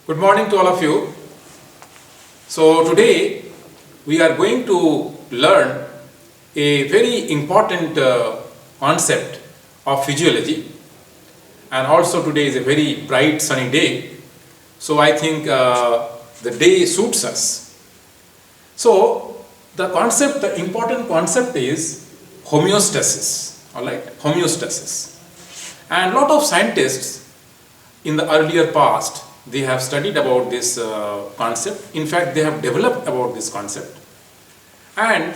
Good morning to all of you. So today we are going to learn a very important concept of physiology, and also today is a very bright sunny day, so I think the day suits us. So the important concept is homeostasis, alright, homeostasis. And a lot of scientists in the earlier past, they have studied about this concept. In fact, they have developed about this concept. And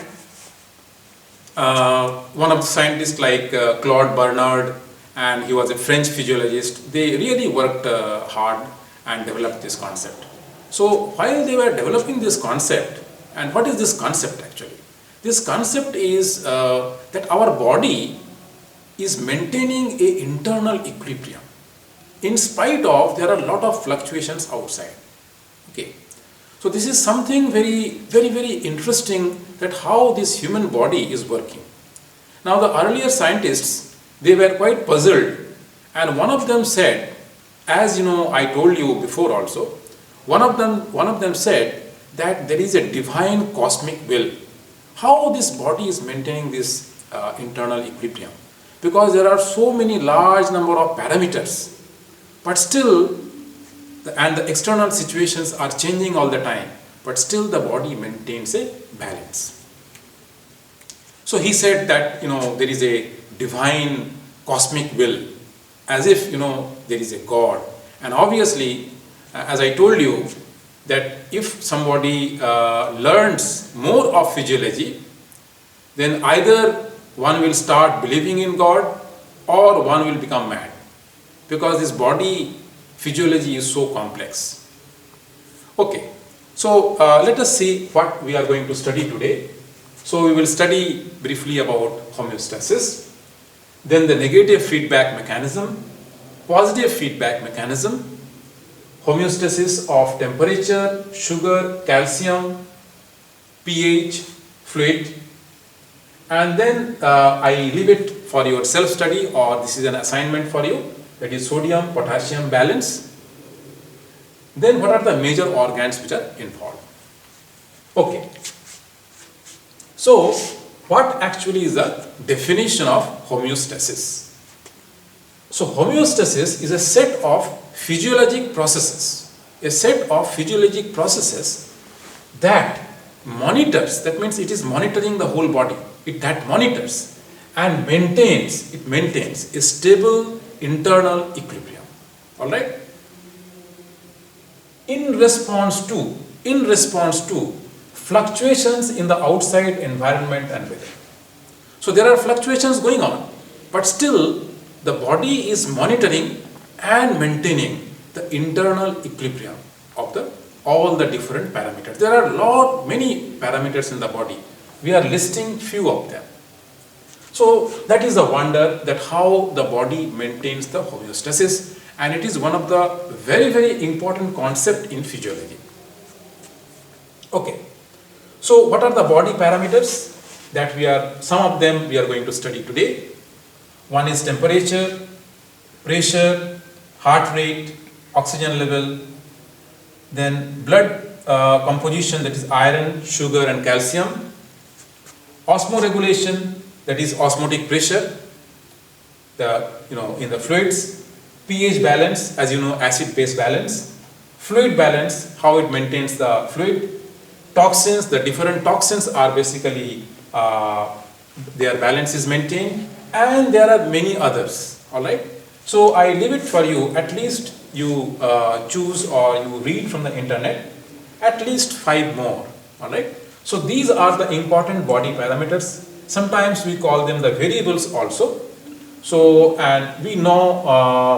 one of the scientists like Claude Bernard, and he was a French physiologist, they really worked hard and developed this concept. So while they were developing this concept, and what is this concept actually? This concept is that our body is maintaining an internal equilibrium. In spite of, there are a lot of fluctuations outside. Okay, so this is something very interesting, that how this human body is working. Now the earlier scientists, they were quite puzzled, and one of them said, as you know, I told you before also, one of them said that there is a divine cosmic will. How this body is maintaining this internal equilibrium? Because there are so many large number of parameters. But still, the external situations are changing all the time, but still the body maintains a balance. So he said that, there is a divine cosmic will, as if, there is a God. And obviously, as I told you, that if somebody learns more of physiology, then either one will start believing in God or one will become mad. Because this body physiology is so complex. Okay, so let us see what we are going to study today. So we will study briefly about homeostasis, then the negative feedback mechanism, positive feedback mechanism, homeostasis of temperature, sugar, calcium, pH, fluid, and then I leave it for your self-study, or this is an assignment for you. That is sodium, potassium balance. Then what are the major organs which are involved? Okay. So what actually is the definition of homeostasis? So homeostasis is a set of physiologic processes. A set of physiologic processes that monitors, that means it is monitoring the whole body. That monitors and maintains a stable internal equilibrium. Alright? In response to fluctuations in the outside environment and weather. So there are fluctuations going on, but still the body is monitoring and maintaining the internal equilibrium of all the different parameters. There are many parameters in the body. We are listing few of them. So that is the wonder, that how the body maintains the homeostasis, and it is one of the very important concept in physiology. Okay, so what are the body parameters that some of them we are going to study today? One is temperature, pressure, heart rate, oxygen level, then blood composition, that is iron, sugar and calcium, osmoregulation, that is osmotic pressure, in the fluids, pH balance, as you know, acid-base balance, fluid balance, how it maintains the fluid, toxins, the different toxins are basically, their balance is maintained, and there are many others, alright. So I leave it for you, at least you choose or you read from the internet, at least 5 more, alright. So these are the important body parameters. Sometimes we call them the variables also. So, and we know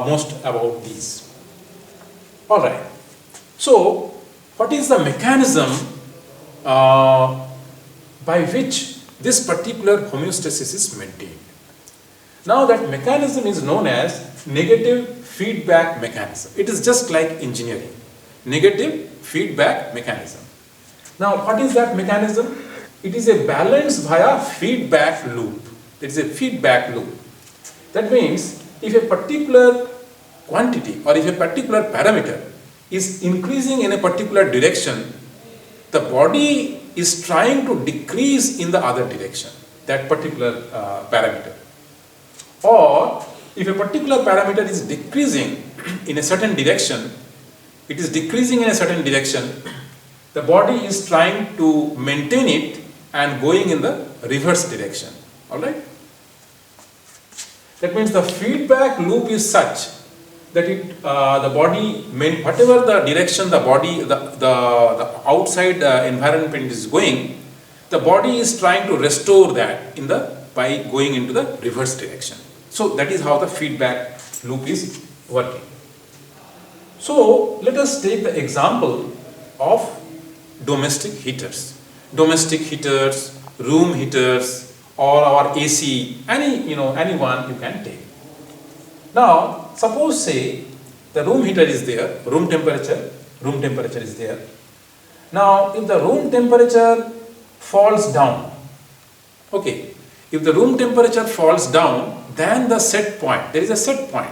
most about these. Alright. So, what is the mechanism by which this particular homeostasis is maintained? Now that mechanism is known as negative feedback mechanism. It is just like engineering. Negative feedback mechanism. Now, what is that mechanism? It is a balance via feedback loop. It is a feedback loop. That means if a particular quantity or if a particular parameter is increasing in a particular direction, the body is trying to decrease in the other direction, that particular parameter. Or if a particular parameter is decreasing in a certain direction, it is decreasing in a certain direction, the body is trying to maintain it and going in the reverse direction. Alright? That means the feedback loop is such that the body, whatever the direction the body, the outside environment is going, the body is trying to restore that by going into the reverse direction. So that is how the feedback loop is working. So let us take the example of domestic heaters. Domestic heaters, room heaters, or our AC, anyone you can take. Now, suppose say the room heater is there, room temperature is there. Now, if the room temperature falls down, okay, if the room temperature falls down, then the set point, there is a set point.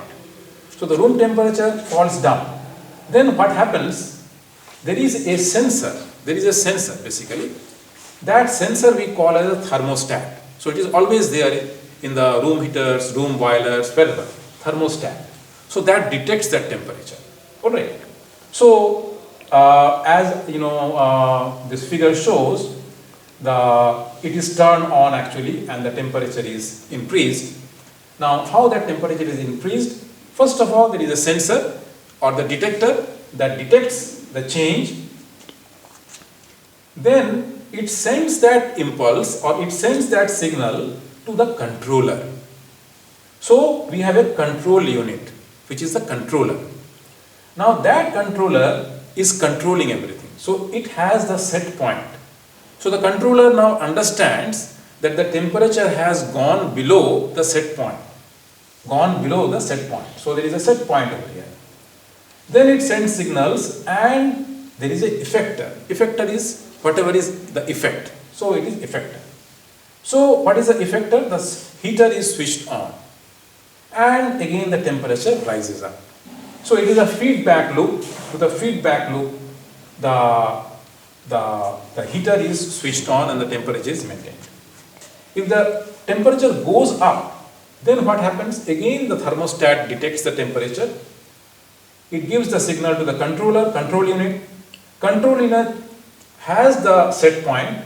So the room temperature falls down. Then what happens? There is a sensor basically. That sensor we call as a thermostat. So it is always there in the room heaters, room boilers, wherever, thermostat. So that detects that temperature. Alright. So as you know, this figure shows, it is turned on actually and the temperature is increased. Now how that temperature is increased? First of all, there is a sensor or the detector that detects the change. Then it sends that impulse or it sends that signal to the controller. So we have a control unit, which is the controller. Now that controller is controlling everything. So it has the set point. So the controller now understands that the temperature has gone below the set point. So there is a set point over here. Then it sends signals and there is a effector. Effector is whatever is the effect. So it is effector. So what is the effector? The heater is switched on. And again the temperature rises up. So it is a feedback loop. To the feedback loop, the heater is switched on and the temperature is maintained. If the temperature goes up, then what happens? Again the thermostat detects the temperature. It gives the signal to the control unit. Control unit has the set point.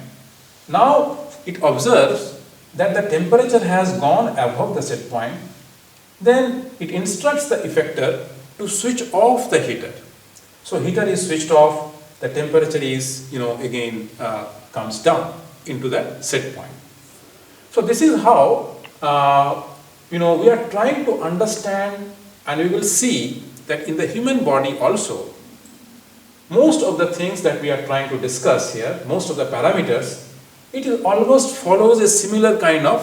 Now it observes that the temperature has gone above the set point. Then it instructs the effector to switch off the heater. So heater is switched off, the temperature is, again comes down into the set point. So this is how, we are trying to understand, and we will see that in the human body also, most of the things that we are trying to discuss here, most of the parameters, it is almost follows a similar kind of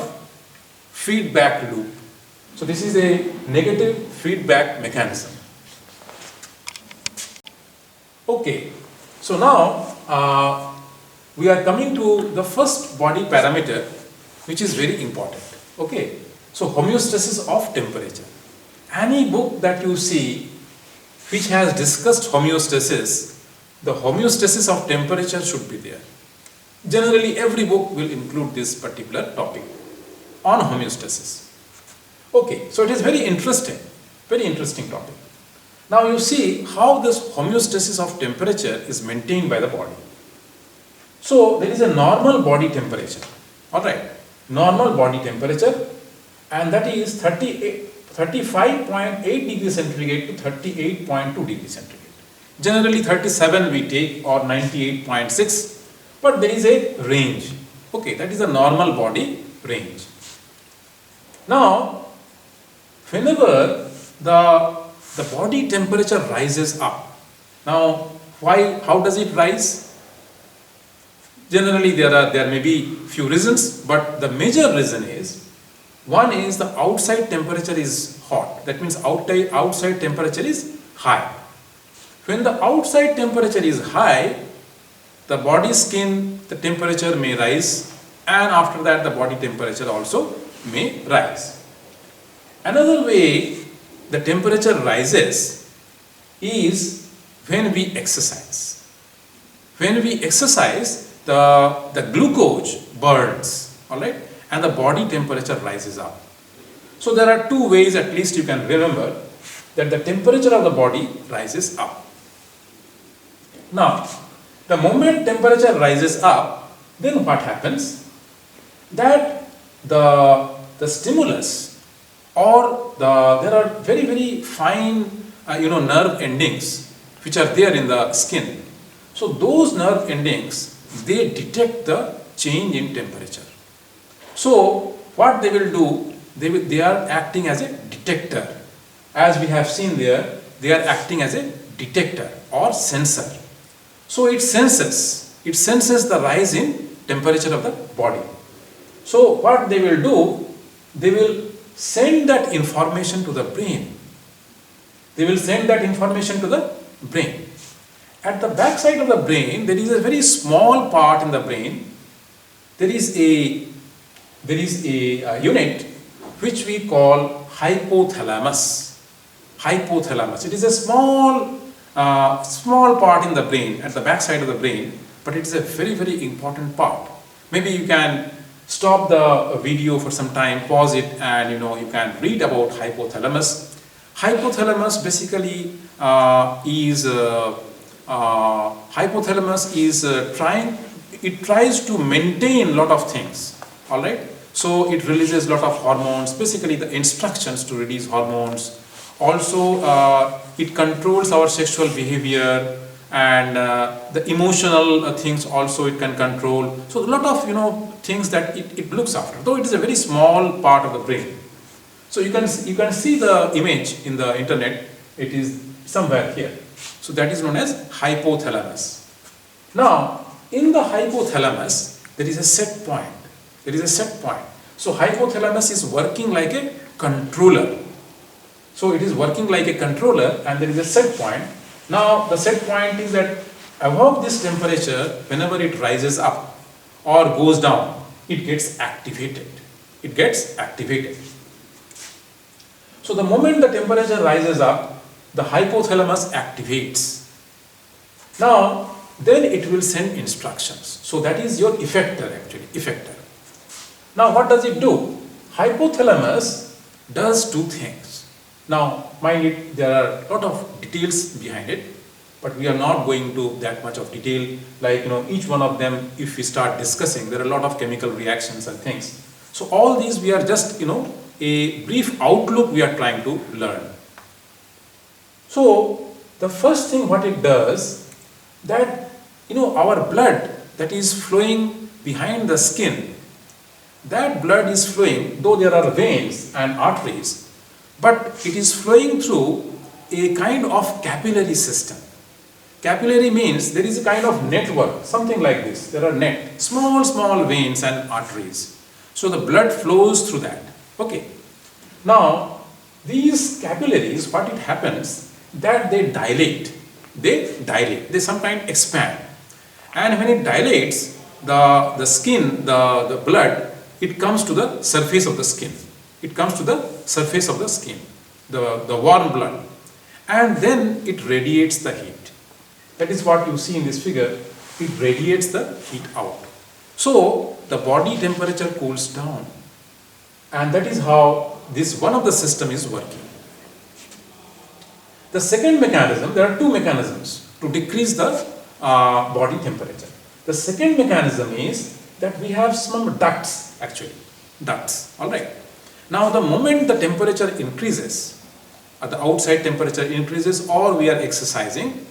feedback loop. So this is a negative feedback mechanism. Okay, so now we are coming to the first body parameter, which is very important. Okay, so homeostasis of temperature. Any book that you see which has discussed homeostasis, the homeostasis of temperature should be there. Generally, every book will include this particular topic on homeostasis. Okay, so it is very interesting topic. Now you see how this homeostasis of temperature is maintained by the body. So there is a normal body temperature, alright, normal body temperature, and that is 35.8 degrees centigrade to 38.2 degrees centigrade. Generally 37 we take or 98.6, but there is a range. Okay, that is a normal body range. Now, whenever the body temperature rises up, now how does it rise? Generally there may be few reasons, but the major reason is, one is the outside temperature is hot. That means outside temperature is high. When the outside temperature is high, the body skin, the temperature may rise, and after that the body temperature also may rise. Another way the temperature rises is when we exercise. When we exercise, the glucose burns, all right, and the body temperature rises up. So there are two ways, at least you can remember, that the temperature of the body rises up. Now, the moment temperature rises up, then what happens? That the stimulus, or there are very fine nerve endings which are there in the skin. So those nerve endings, they detect the change in temperature. So what they will do, they are acting as a detector. As we have seen there, they are acting as a detector or sensor. So it senses the rise in temperature of the body. So what they will do, they will send that information to the brain. They will send that information to the brain. At the back side of the brain, there is a very small part in the brain. There is a unit which we call hypothalamus. Hypothalamus. It is a small part in the brain, at the back side of the brain, but it is a very important part. Maybe you can stop the video for some time, pause it, and you can read about hypothalamus. Hypothalamus basically tries to maintain a lot of things, all right. So it releases a lot of hormones, basically the instructions to release hormones. Also it controls our sexual behavior, and the emotional things also it can control. So a lot of things that it looks after, though it is a very small part of the brain. So you can see the image in the internet. It is somewhere here. So that is known as hypothalamus. Now in the hypothalamus there is a set point. So hypothalamus is working like a controller. So it is working like a controller, and there is a set point. Now the set point is that above this temperature, whenever it rises up or goes down, it gets activated. So the moment the temperature rises up, the hypothalamus activates. Now then it will send instructions. So that is your effector actually, effector. Now what does it do? Hypothalamus does two things. Now mind it, there are a lot of details behind it, but we are not going to that much of detail. Like each one of them, if we start discussing, there are a lot of chemical reactions and things. So all these we are just a brief outlook we are trying to learn. So the first thing what it does, that our blood that is flowing behind the skin, that blood is flowing, though there are veins and arteries, but it is flowing through a kind of capillary system. Capillary means there is a kind of network, something like this. There are small veins and arteries. So the blood flows through that. Okay. Now these capillaries, what it happens, that they dilate. They sometimes expand. And when it dilates, the skin, the blood, it comes to the surface of the skin. The warm blood. And then it radiates the heat. That is what you see in this figure. It radiates the heat out. So the body temperature cools down. And that is how this one of the system is working. The second mechanism, there are two mechanisms to decrease the body temperature. The second mechanism is that we have some ducts actually. Ducts, alright. Now the moment the temperature increases, the outside temperature increases, or we are exercising,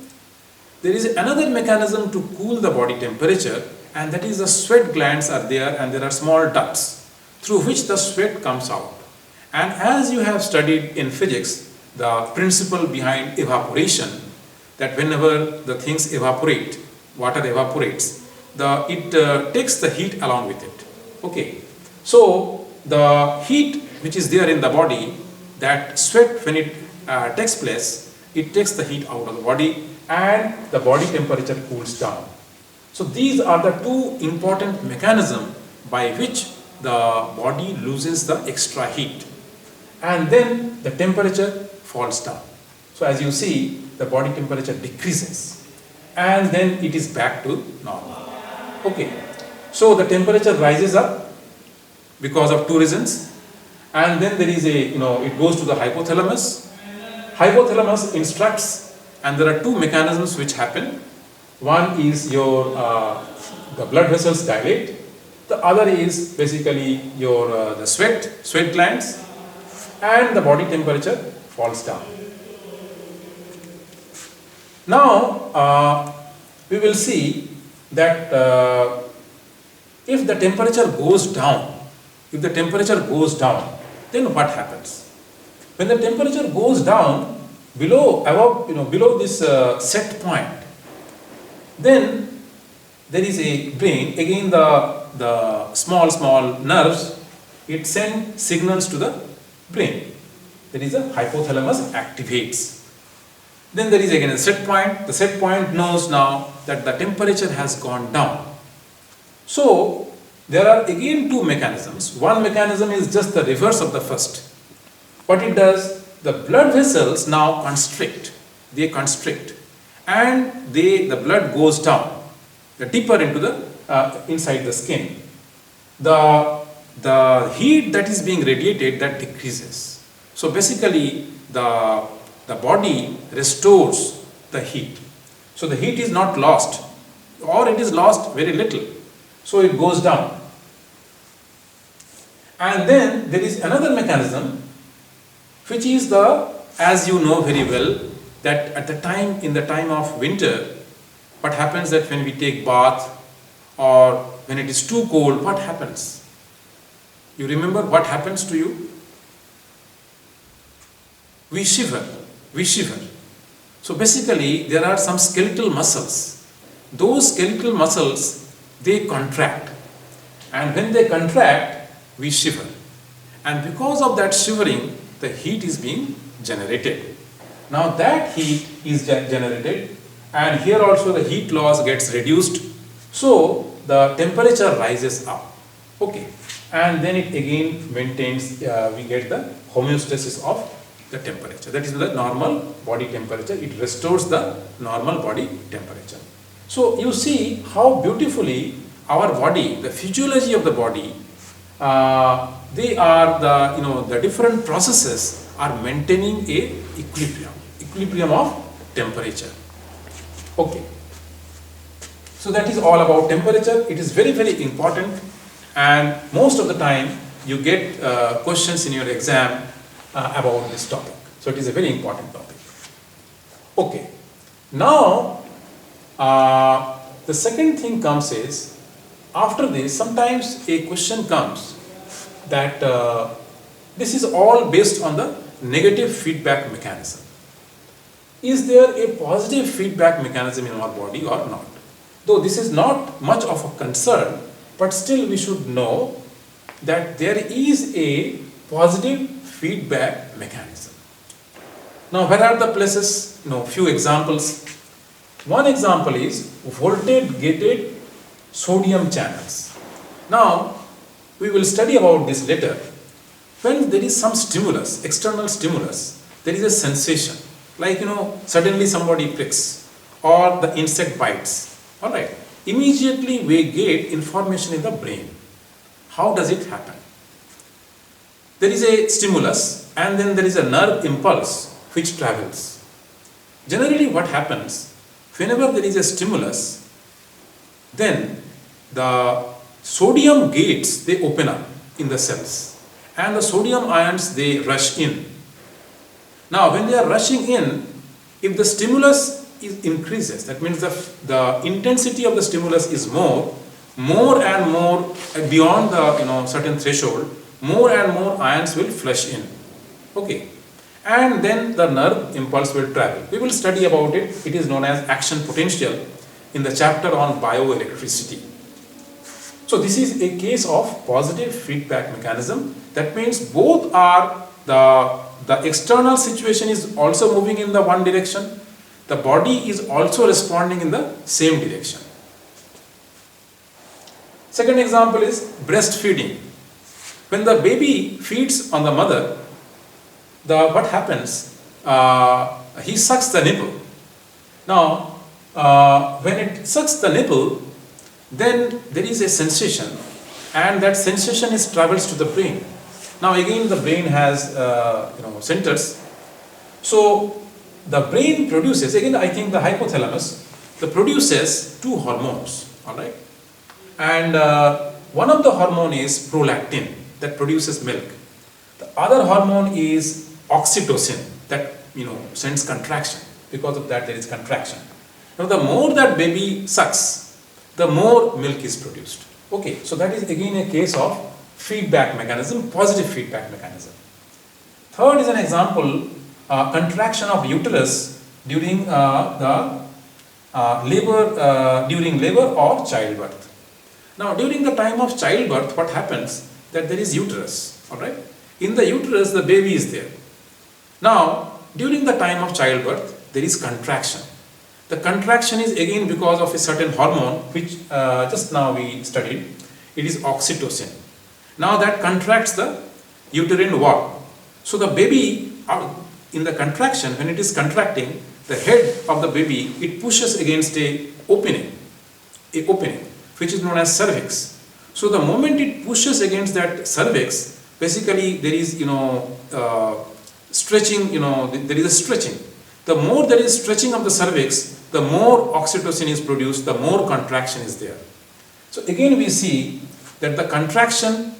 there is another mechanism to cool the body temperature, and that is the sweat glands are there, and there are small ducts through which the sweat comes out. And as you have studied in physics, the principle behind evaporation, that whenever the things evaporate, water evaporates, it takes the heat along with it. Okay. So the heat which is there in the body, that sweat when it takes place, it takes the heat out of the body and the body temperature cools down. So these are the two important mechanisms by which the body loses the extra heat, and then the temperature falls down. So as you see, the body temperature decreases and then it is back to normal. Okay, so the temperature rises up because of two reasons, and then there is a, it goes to the hypothalamus. Hypothalamus instructs, and there are two mechanisms which happen. One is your the blood vessels dilate. The other is basically your the sweat glands, and the body temperature falls down. Now we will see that if the temperature goes down, then what happens? When the temperature goes down below this set point, then there is a brain, again the small nerves, it sends signals to the brain. There is a hypothalamus activates. Then there is again a set point. The set point knows now that the temperature has gone down. So there are again two mechanisms. One mechanism is just the reverse of the first. What it does, the blood vessels now constrict. They constrict, and the blood goes down, deeper into the inside the skin. The heat that is being radiated, that decreases. So basically the body restores the heat. So the heat is not lost, or it is lost very little. So it goes down. And then there is another mechanism, which is as you know very well, that in the time of winter, what happens that when we take bath or when it is too cold, what happens? You remember what happens to you? We shiver. So basically there are some skeletal muscles. Those skeletal muscles, they contract, and when they contract, we shiver, and because of that shivering, the heat is being generated. Now that heat is generated, and here also the heat loss gets reduced, so the temperature rises up. Okay, and then it again maintains, we get the homeostasis of the temperature. That is the normal body temperature. It restores the normal body temperature. So you see how beautifully our body, the physiology of the body, they are the different processes are maintaining a equilibrium of temperature. Okay. So that is all about temperature. It is very, very important, and most of the time you get questions in your exam about this topic. So it is a very important topic. Okay. Now the second thing comes is, after this sometimes a question comes that this is all based on the negative feedback mechanism. Is there a positive feedback mechanism in our body or not? Though this is not much of a concern, but still we should know that there is a positive feedback mechanism. Now where are the places? Few examples. One example is voltage gated sodium channels. Now we will study about this later. When there is some stimulus, external stimulus, there is a sensation, like suddenly somebody pricks or the insect bites. Alright, immediately we get information in the brain. How does it happen? There is a stimulus, and then there is a nerve impulse which travels. Generally what happens, whenever there is a stimulus, then the sodium gates, they open up in the cells, and the sodium ions, they rush in. Now when they are rushing in, if the stimulus increases, that means the intensity of the stimulus is more and more beyond the certain threshold, more and more ions will flush in. Okay, and then the nerve impulse will travel. We will study about it. It is known as action potential in the chapter on bioelectricity. So this is a case of positive feedback mechanism. That means both are the external situation is also moving in the one direction. The body is also responding in the same direction. Second example is breastfeeding. When the baby feeds on the mother, what happens? he sucks the nipple. Now, when it sucks the nipple, then there is a sensation, and that sensation is travels to the brain. Now again, the brain has centers. So the brain produces, again I think the hypothalamus, produces two hormones, all right, and one of the hormone is prolactin that produces milk. The other hormone is oxytocin that sends contraction. Because of that there is contraction. Now the more that baby sucks, the more milk is produced. Okay, so that is again a case of feedback mechanism, positive feedback mechanism. Third is an example, contraction of uterus during labor or childbirth. Now during the time of childbirth, what happens that there is uterus, all right? In the uterus the baby is there. Now during the time of childbirth there is contraction. The contraction is again because of a certain hormone which just now we studied. It is oxytocin. Now that contracts the uterine wall. So the baby in the contraction, when it is contracting, the head of the baby, it pushes against a opening which is known as cervix. So the moment it pushes against that cervix, basically there is stretching, there is a stretching. The more there is stretching of the cervix, the more oxytocin is produced, the more contraction is there. So again we see that the contraction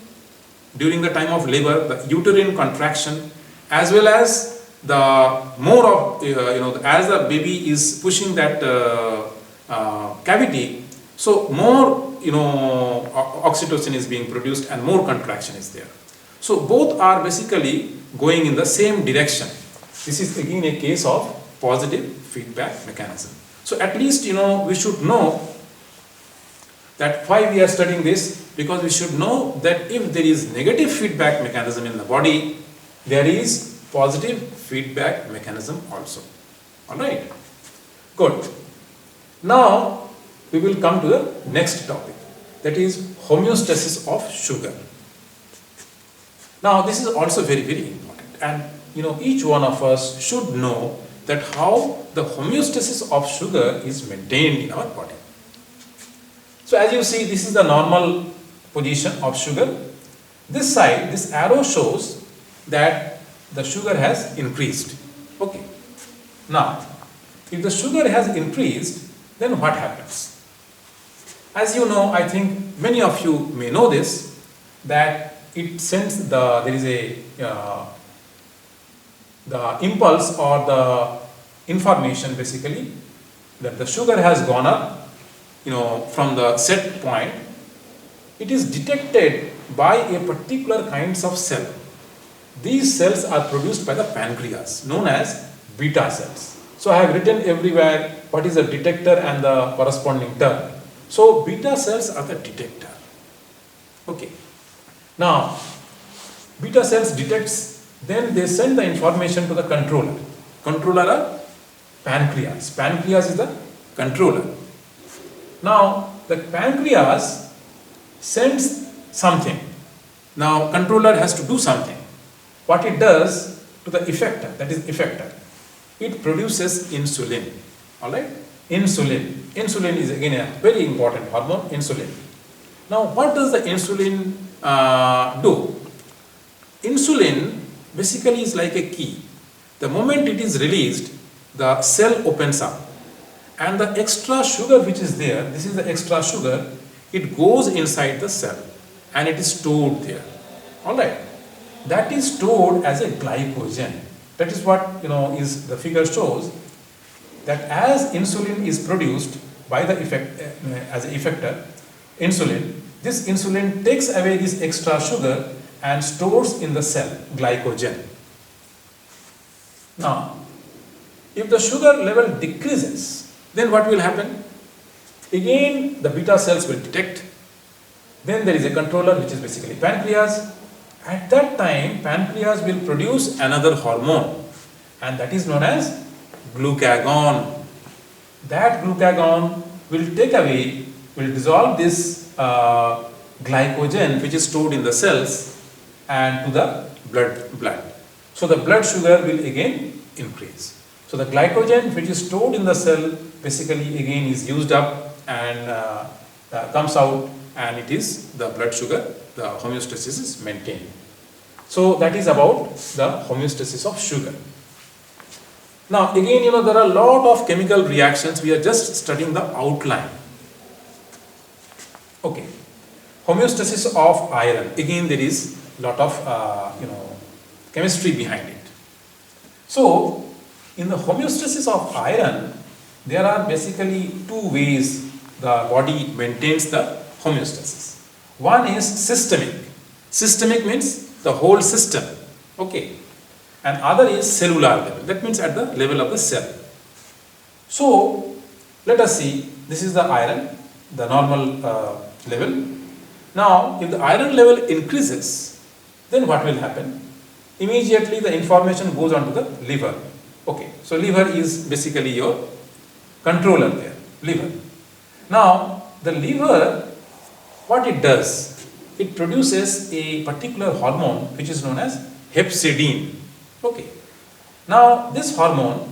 during the time of labor, the uterine contraction, as well as the more of, as the baby is pushing that cavity, so more, oxytocin is being produced and more contraction is there. So both are basically going in the same direction. This is again a case of positive feedback mechanism. So at least we should know that why we are studying this, because we should know that if there is negative feedback mechanism in the body, there is positive feedback mechanism also. Alright, good. Now we will come to the next topic, that is homeostasis of sugar. Now this is also very, very important, and each one of us should know that how the homeostasis of sugar is maintained in our body. So as you see, this is the normal position of sugar. This side, this arrow shows that the sugar has increased. Okay. Now, if the sugar has increased, then what happens? As you know, I think many of you may know this, that it sends there is a the impulse or the information basically that the sugar has gone up, from the set point. It is detected by a particular kinds of cell. These cells are produced by the pancreas, known as beta cells. So I have written everywhere what is the detector and the corresponding term. So beta cells are the detector. Okay. Now beta cells detects, then they send the information to the controller. Controller are pancreas. Pancreas is the controller. Now the pancreas sends something. Now controller has to do something. What it does to the effector, that is effector, it produces insulin. Alright? Insulin. Insulin is again a very important hormone, insulin. Now what does the insulin do? Insulin basically is like a key. The moment it is released, the cell opens up, and the extra sugar which is there, this is the extra sugar, it goes inside the cell and it is stored there. Alright. That is stored as a glycogen. That is what is the figure shows, that as insulin is produced by the as an effector, insulin, this insulin takes away this extra sugar and stores in the cell glycogen. Now, if the sugar level decreases, then what will happen? Again, the beta cells will detect. Then there is a controller, which is basically pancreas. At that time, pancreas will produce another hormone, and that is known as glucagon. That glucagon will take away, will dissolve this glycogen which is stored in the cells and to the blood. So the blood sugar will again increase. So the glycogen which is stored in the cell basically again is used up and comes out, and it is the blood sugar, the homeostasis is maintained. So that is about the homeostasis of sugar. Now again, there are a lot of chemical reactions. We are just studying the outline. Okay, homeostasis of iron. Again, there is a lot of chemistry behind it. So in the homeostasis of iron, there are basically two ways the body maintains the homeostasis. One is systemic. Systemic means the whole system. Okay. And other is cellular level. That means at the level of the cell. So let us see. This is the iron, the normal level. Now, if the iron level increases, then what will happen? Immediately the information goes on to the liver. Okay. So liver is basically your controller there. Liver. Now, the liver, what it does? It produces a particular hormone which is known as hepcidin. Okay. Now this hormone,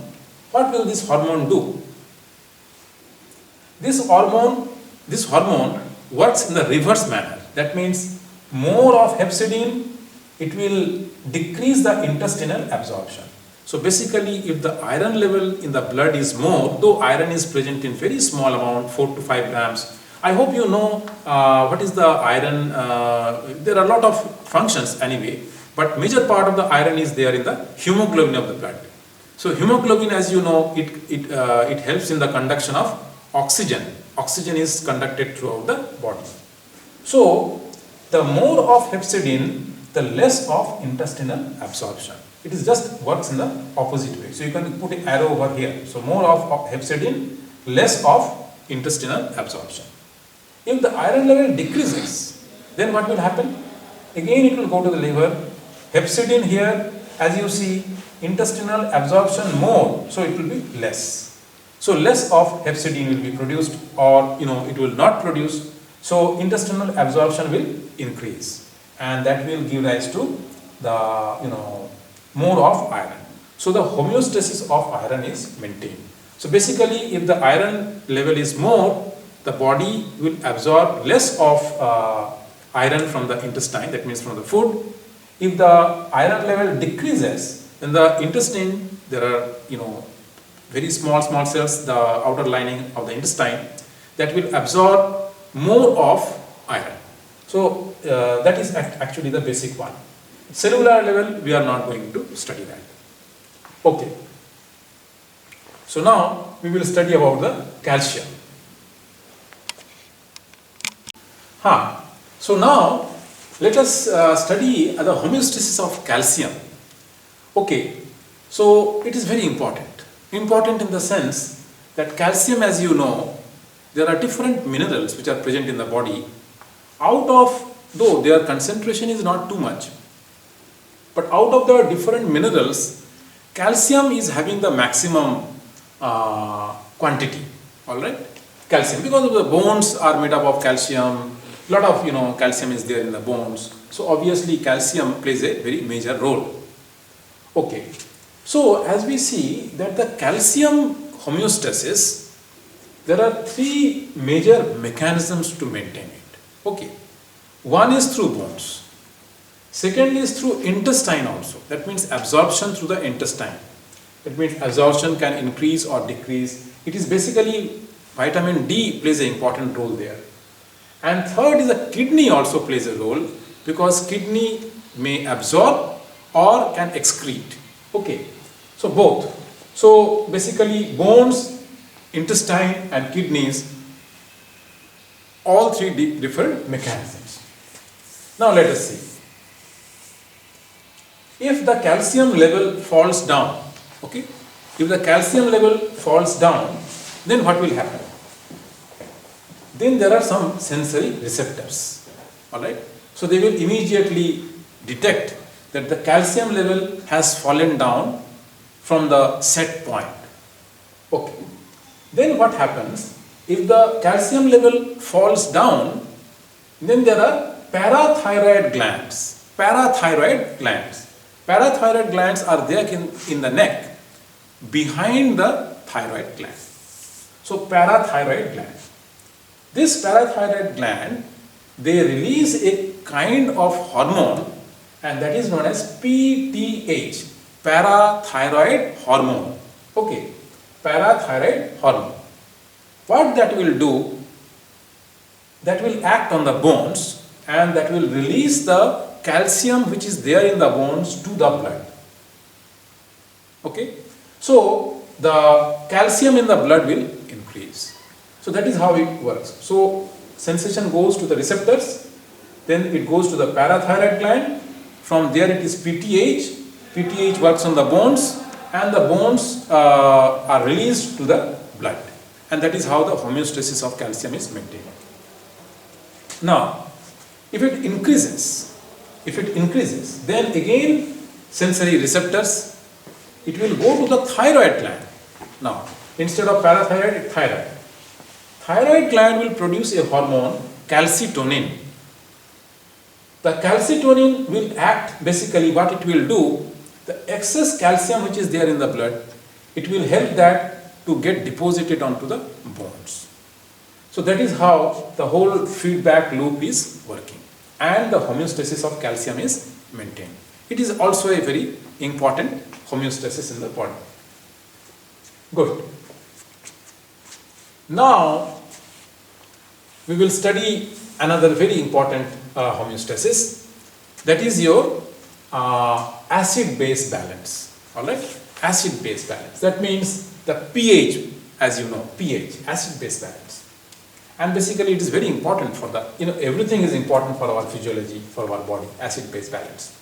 what will this hormone do? This hormone works in the reverse manner. That means more of hepcidin, it will decrease the intestinal absorption. So basically, if the iron level in the blood is more, though iron is present in very small amount, 4 to 5 grams. I hope you know what is the iron. There are a lot of functions anyway, but major part of the iron is there in the hemoglobin of the blood. So hemoglobin, as you know, it helps in the conduction of oxygen. Oxygen is conducted throughout the body. So the more of hepcidin, the less of intestinal absorption. It is just works in the opposite way. So you can put an arrow over here. So more of hepcidin, less of intestinal absorption. If the iron level decreases, then what will happen? Again it will go to the liver. Hepcidin here, as you see, intestinal absorption more, so it will be less. So less of hepcidin will be produced, or it will not produce. So intestinal absorption will increase, and that will give rise to the more of iron. So the homeostasis of iron is maintained. So basically, if the iron level is more, the body will absorb less of iron from the intestine, that means from the food. If the iron level decreases, then the intestine, there are very small cells, the outer lining of the intestine, that will absorb more of iron. So that is actually the basic one. Cellular level, we are not going to study that. Okay. So now we will study about the calcium. So now let us study the homeostasis of calcium. Okay. So it is very important. Important in the sense that calcium, as you know, there are different minerals which are present in the body. Out of, though their concentration is not too much, but out of the different minerals, calcium is having the maximum quantity. Alright? Calcium, because of the bones are made up of calcium, lot of calcium is there in the bones. So obviously calcium plays a very major role. Okay. So as we see that the calcium homeostasis, there are three major mechanisms to maintain it. Okay. One is through bones. Second is through intestine also. That means absorption through the intestine. That means absorption can increase or decrease. It is basically vitamin D plays an important role there. And third is the kidney also plays a role, because kidney may absorb or can excrete. Okay. So both. So basically bones, intestine and kidneys, all three different mechanisms. Now let us see. If the calcium level falls down, okay, if the calcium level falls down, then what will happen? Then there are some sensory receptors, alright. So they will immediately detect that the calcium level has fallen down from the set point. Okay. Then what happens? If the calcium level falls down, then there are parathyroid glands. Parathyroid glands. parathyroid glands are there in the neck behind the thyroid gland. So parathyroid gland. This parathyroid gland, they release a kind of hormone, and that is known as PTH, parathyroid hormone. Okay, parathyroid hormone. What that will do, that will act on the bones and that will release the calcium which is there in the bones to the blood. Okay, so the calcium in the blood will increase. So that is how it works. So sensation goes to the receptors, then it goes to the parathyroid gland. From there it is PTH. PTH works on the bones, and the bones are released to the blood. And that is how the homeostasis of calcium is maintained. Now, if it increases, then again sensory receptors, it will go to the thyroid gland. Now, instead of parathyroid, thyroid. Thyroid gland will produce a hormone, calcitonin. The calcitonin will act, basically what it will do, the excess calcium which is there in the blood, it will help that to get deposited onto the bones. So that is how the whole feedback loop is working, and the homeostasis of calcium is maintained. It is also a very important homeostasis in the body. Good. Now we will study another very important homeostasis, that is your acid-base balance. Alright, acid-base balance. That means the pH, as you know, pH, acid-base balance. And basically it is very important for the, everything is important for our physiology, for our body, acid-base balance.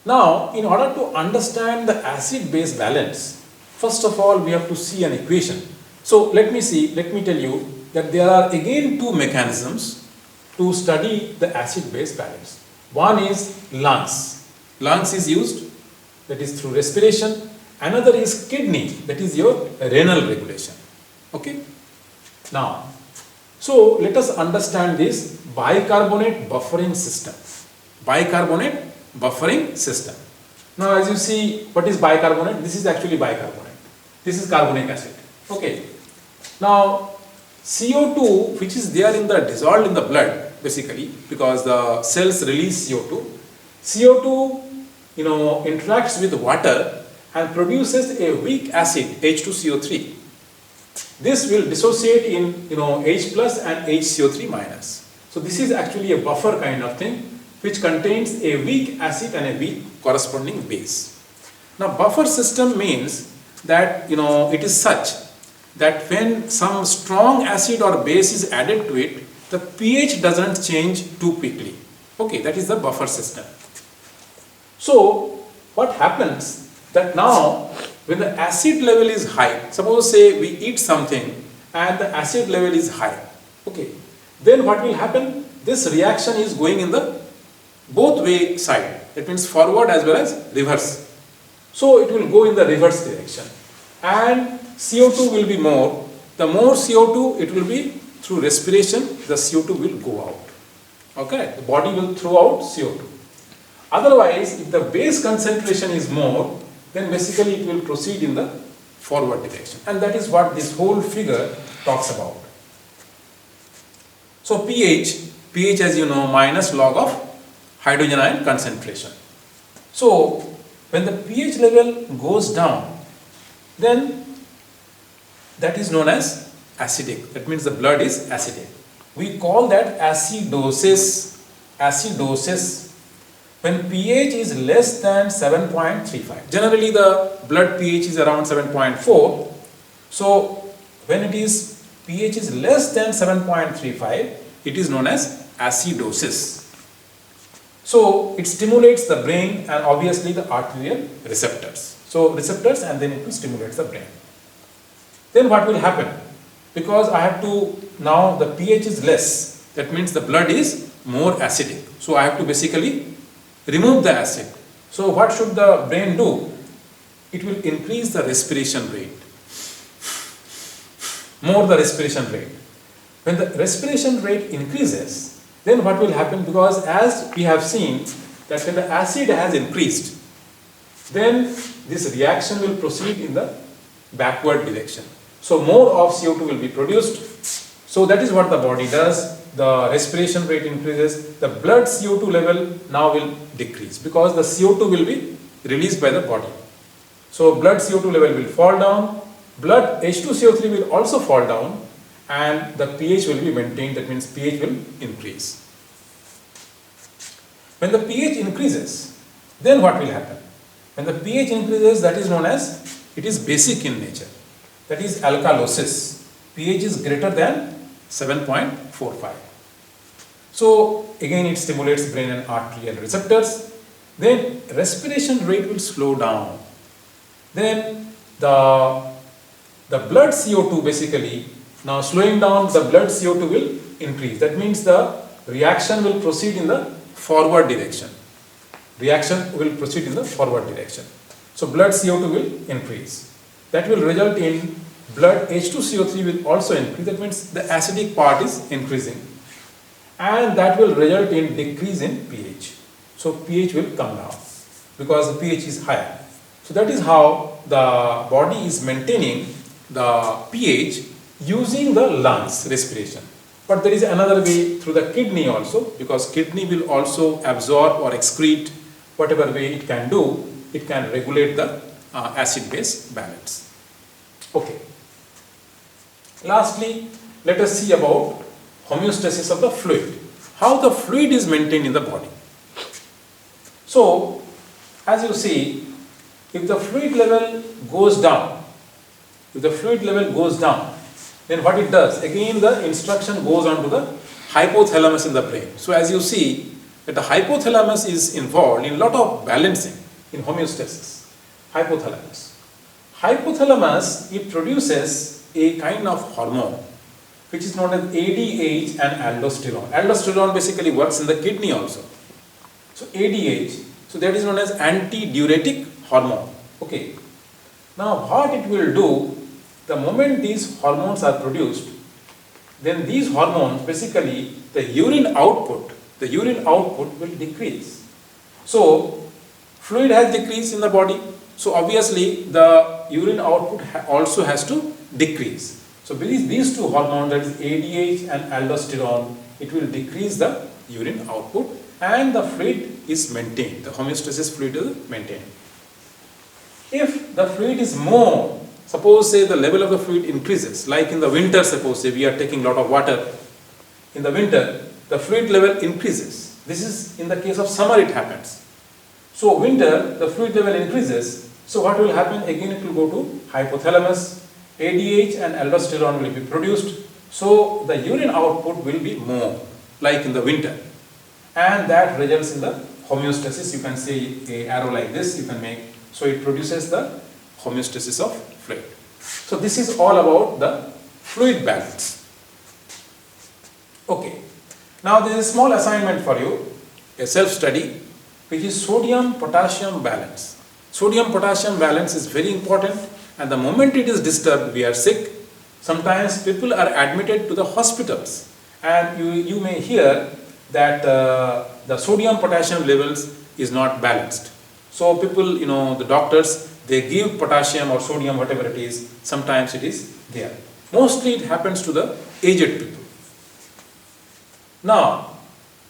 Now, in order to understand the acid-base balance, first of all we have to see an equation. So let me tell you that there are again two mechanisms to study the acid-base balance. One is lungs. Lungs is used, that is through respiration. Another is kidney, that is your renal regulation. Okay. Now, so let us understand this bicarbonate buffering system. Bicarbonate buffering system. Now, as you see, what is bicarbonate? This is actually bicarbonate. This is carbonic acid. Okay. Now, CO2, which is there in the dissolved in the blood, basically, because the cells release CO2. CO2, interacts with water and produces a weak acid, H2CO3. This will dissociate in, H plus and HCO3 minus. So this is actually a buffer kind of thing, which contains a weak acid and a weak corresponding base. Now, buffer system means that, it is such that when some strong acid or base is added to it, the pH doesn't change too quickly. Okay, that is the buffer system. So, what happens that now, when the acid level is high, suppose say we eat something and the acid level is high, okay, then what will happen? This reaction is going in the both way side, that means forward as well as reverse. So, it will go in the reverse direction, and CO2 will be more. The more CO2, it will be through respiration, the CO2 will go out. Okay, the body will throw out CO2. Otherwise, if the base concentration is more, then basically it will proceed in the forward direction. And that is what this whole figure talks about. So pH as you know, minus log of hydrogen ion concentration. So when the pH level goes down, then that is known as acidic. That means the blood is acidic. We call that acidosis. Acidosis. When pH is less than 7.35. Generally the blood pH is around 7.4. So when it is pH is less than 7.35, it is known as acidosis. So it stimulates the brain and obviously the arterial receptors. So receptors, and then it will stimulate the brain. Then what will happen? Because I have to, now the pH is less, that means the blood is more acidic. So I have to basically remove the acid. So what should the brain do? It will increase the respiration rate. More the respiration rate. When the respiration rate increases, then what will happen? Because as we have seen that when the acid has increased, then this reaction will proceed in the backward direction. So more of CO2 will be produced. So that is what the body does. The respiration rate increases, the blood CO2 level now will decrease because the CO2 will be released by the body. So blood CO2 level will fall down, blood H2CO3 will also fall down, and the pH will be maintained. That means pH will increase. When the pH increases, then what will happen? When the pH increases, that is known as, it is basic in nature. That is alkalosis. pH is greater than 7.45. So again it stimulates brain and arterial receptors. Then respiration rate will slow down. Then the blood CO2 basically, now slowing down, the blood CO2 will increase. That means the reaction will proceed in the forward direction. Reaction will proceed in the forward direction. So blood CO2 will increase. That will result in blood H2CO3 will also increase. That means the acidic part is increasing. And that will result in decrease in pH. So pH will come down because the pH is higher. So that is how the body is maintaining the pH using the lungs respiration. But there is another way through the kidney also, because kidney will also absorb or excrete whatever way it can do. It can regulate the acid-base balance. Okay. Lastly, let us see about homeostasis of the fluid. How the fluid is maintained in the body. So, as you see, if the fluid level goes down, then what it does? Again, the instruction goes on to the hypothalamus in the brain. So, as you see, that the hypothalamus is involved in a lot of balancing in homeostasis. Hypothalamus, it produces a kind of hormone which is known as ADH and aldosterone. Aldosterone basically works in the kidney also. So ADH, so that is known as antidiuretic hormone. Okay. Now what it will do, the moment these hormones are produced, then these hormones basically the urine output will decrease. So fluid has decreased in the body. So obviously the urine output also has to decrease. So these two hormones, that is ADH and aldosterone, it will decrease the urine output and the fluid is maintained. The homeostasis fluid is maintained. If the fluid is more, suppose say the level of the fluid increases, like in the winter, suppose say we are taking a lot of water. In the winter, the fluid level increases. This is in the case of summer it happens. So winter, the fluid level increases. So what will happen? Again it will go to hypothalamus. ADH and aldosterone will be produced. So the urine output will be more, like in the winter. And that results in the homeostasis. You can say a arrow like this, you can make. So it produces the homeostasis of fluid. So this is all about the fluid balance. Okay. Now there is a small assignment for you, a self-study, which is sodium-potassium balance. Sodium-potassium balance is very important, and the moment it is disturbed, we are sick. Sometimes people are admitted to the hospitals, and you may hear that the sodium-potassium levels is not balanced. So people, the doctors, they give potassium or sodium, whatever it is, sometimes it is there. Mostly it happens to the aged people. Now,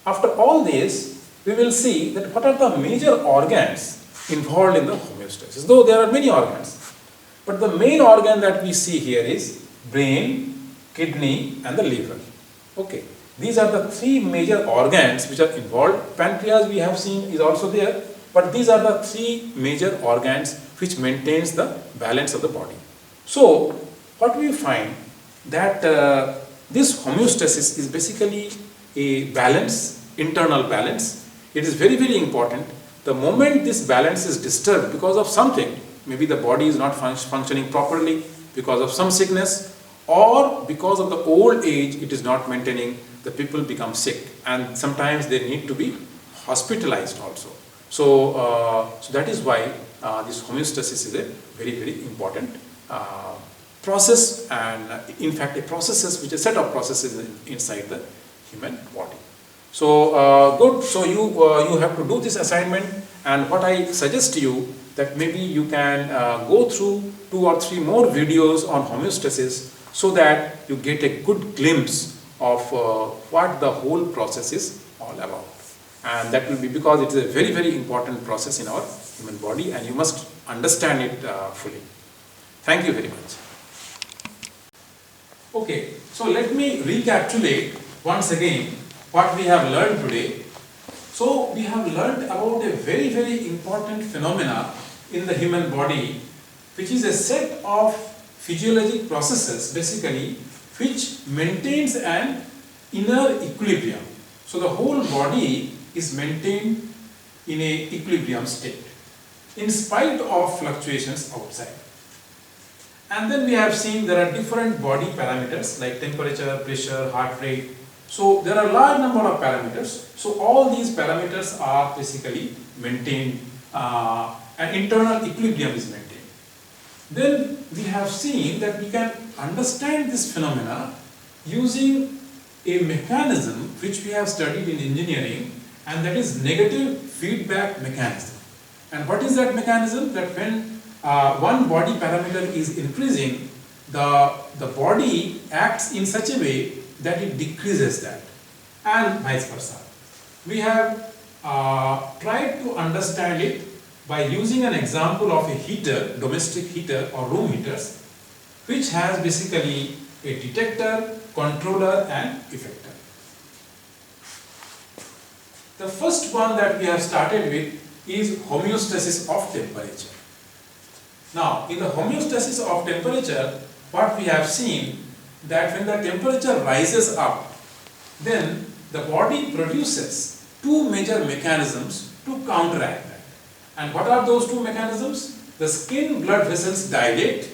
after all this, we will see that what are the major organs involved in the homeostasis. Though there are many organs, but the main organ that we see here is brain, kidney and the liver. Okay, these are the three major organs which are involved. Pancreas we have seen is also there, but these are the three major organs which maintains the balance of the body. So, what we find that this homeostasis is basically a balance, internal balance. It is very, very important. The moment this balance is disturbed because of something, maybe the body is not functioning properly because of some sickness, or because of the old age it is not maintaining, the people become sick and sometimes they need to be hospitalized also. So, so that is why this homeostasis is a very, very important process, and in fact a processes which a set of processes inside the human body. So good. So you have to do this assignment, and what I suggest to you that maybe you can go through 2 or 3 more videos on homeostasis so that you get a good glimpse of what the whole process is all about. And that will be because it is a very, very important process in our human body, and you must understand it fully. Thank you very much. Okay, so let me recapitulate once again what we have learned today. So we have learned about a very, very important phenomena in the human body, which is a set of physiologic processes basically which maintains an inner equilibrium. So the whole body is maintained in a equilibrium state in spite of fluctuations outside. And then we have seen there are different body parameters like temperature, pressure, heart rate. So there are a large number of parameters. So all these parameters are basically maintained, an internal equilibrium is maintained. Then we have seen that we can understand this phenomena using a mechanism which we have studied in engineering, and that is negative feedback mechanism. And what is that mechanism? That when one body parameter is increasing, the body acts in such a way that it decreases that, and vice versa. We have tried to understand it by using an example of a heater, domestic heater or room heaters, which has basically a detector, controller and effector. The first one that we have started with is homeostasis of temperature. Now, in the homeostasis of temperature, what we have seen that when the temperature rises up, then the body produces 2 major mechanisms to counteract that. And what are those 2 mechanisms? The skin blood vessels dilate,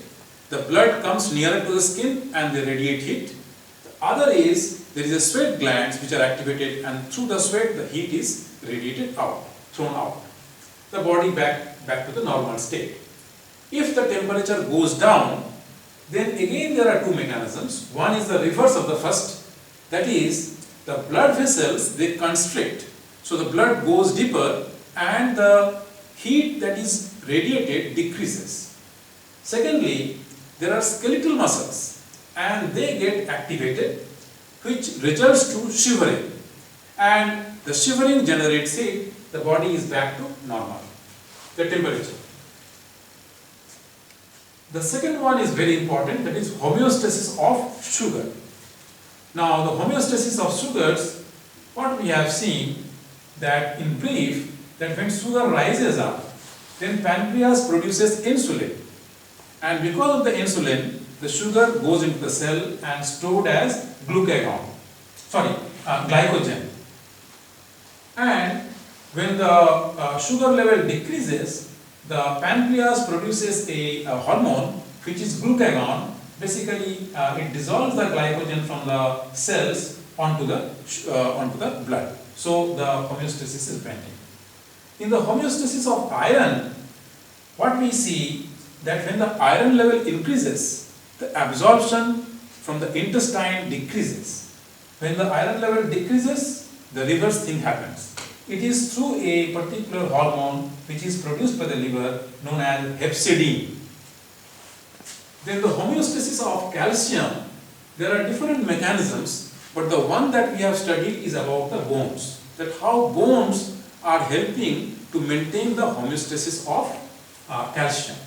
the blood comes nearer to the skin and they radiate heat. The other is there is a sweat glands which are activated, and through the sweat the heat is radiated out, thrown out. The body back to the normal state. If the temperature goes down, then again there are 2 mechanisms. One is the reverse of the first, that is the blood vessels, they constrict. So the blood goes deeper and the heat that is radiated decreases. Secondly, there are skeletal muscles and they get activated, which results to shivering, and the shivering generates heat, the body is back to normal, the temperature. The second one is very important, that is homeostasis of sugar. Now the homeostasis of sugars, what we have seen that in brief, that when sugar rises up, then pancreas produces insulin, and because of the insulin, the sugar goes into the cell and stored as glycogen. And when the sugar level decreases, the pancreas produces a hormone which is glucagon. Basically, it dissolves the glycogen from the cells onto the blood. So the homeostasis is maintained. In the homeostasis of iron, what we see that when the iron level increases, the absorption from the intestine decreases. When the iron level decreases, the reverse thing happens. It is through a particular hormone which is produced by the liver known as hepcidin. Then the homeostasis of calcium, there are different mechanisms, but the one that we have studied is about the bones. That how bones are helping to maintain the homeostasis of calcium.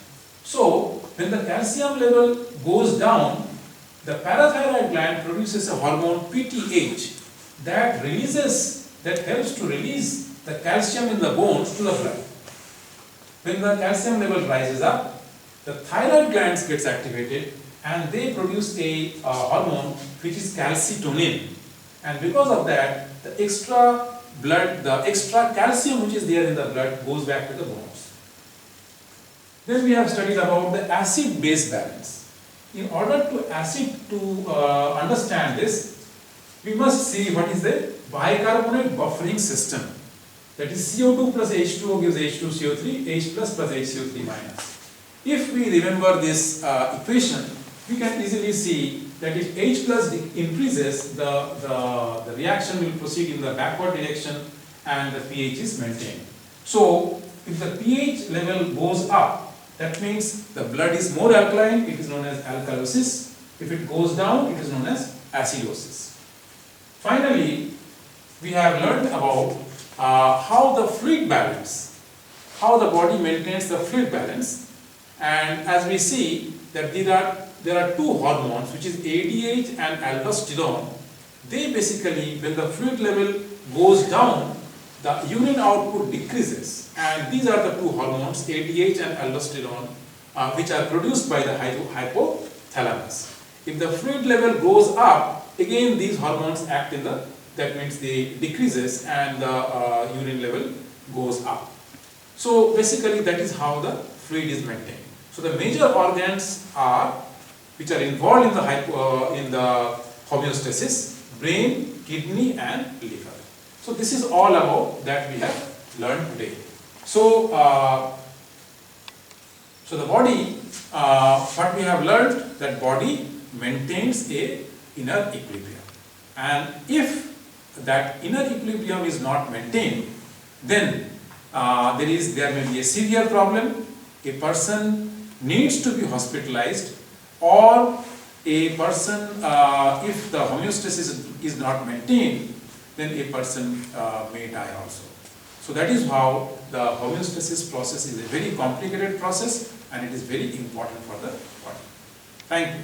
So when the calcium level goes down, the parathyroid gland produces a hormone PTH that helps to release the calcium in the bones to the blood. When the calcium level rises up, the thyroid glands gets activated and they produce a hormone which is calcitonin, and because of that the extra calcium which is there in the blood goes back to the bones. Then we have studied about the acid-base balance. In order to understand this, we must see what is the bicarbonate buffering system. That is CO2 plus H2O gives H2CO3, H plus HCO3 minus. If we remember this equation, we can easily see that if H plus increases, the reaction will proceed in the backward direction and the pH is maintained. So if the pH level goes up, that means the blood is more alkaline, it is known as alkalosis. If it goes down, it is known as acidosis. Finally, we have learned about how the fluid balance, how the body maintains the fluid balance, and as we see that there are two hormones, which is ADH and aldosterone. They basically, when the fluid level goes down, the urine output decreases, and these are the two hormones ADH and aldosterone which are produced by the hypothalamus. If the fluid level goes up, again these hormones act in the, that means they decreases and the urine level goes up. So basically that is how the fluid is maintained. So the major organs are, which are involved in the homeostasis: brain, kidney and liver. So this is all about that we have learned today. So, so the body, what we have learned, that body maintains a inner equilibrium, and if that inner equilibrium is not maintained, then there may be a severe problem. A person needs to be hospitalized, or a person, if the homeostasis is not maintained, then a person may die also. So that is how the homeostasis process is a very complicated process, and it is very important for the body. Thank you.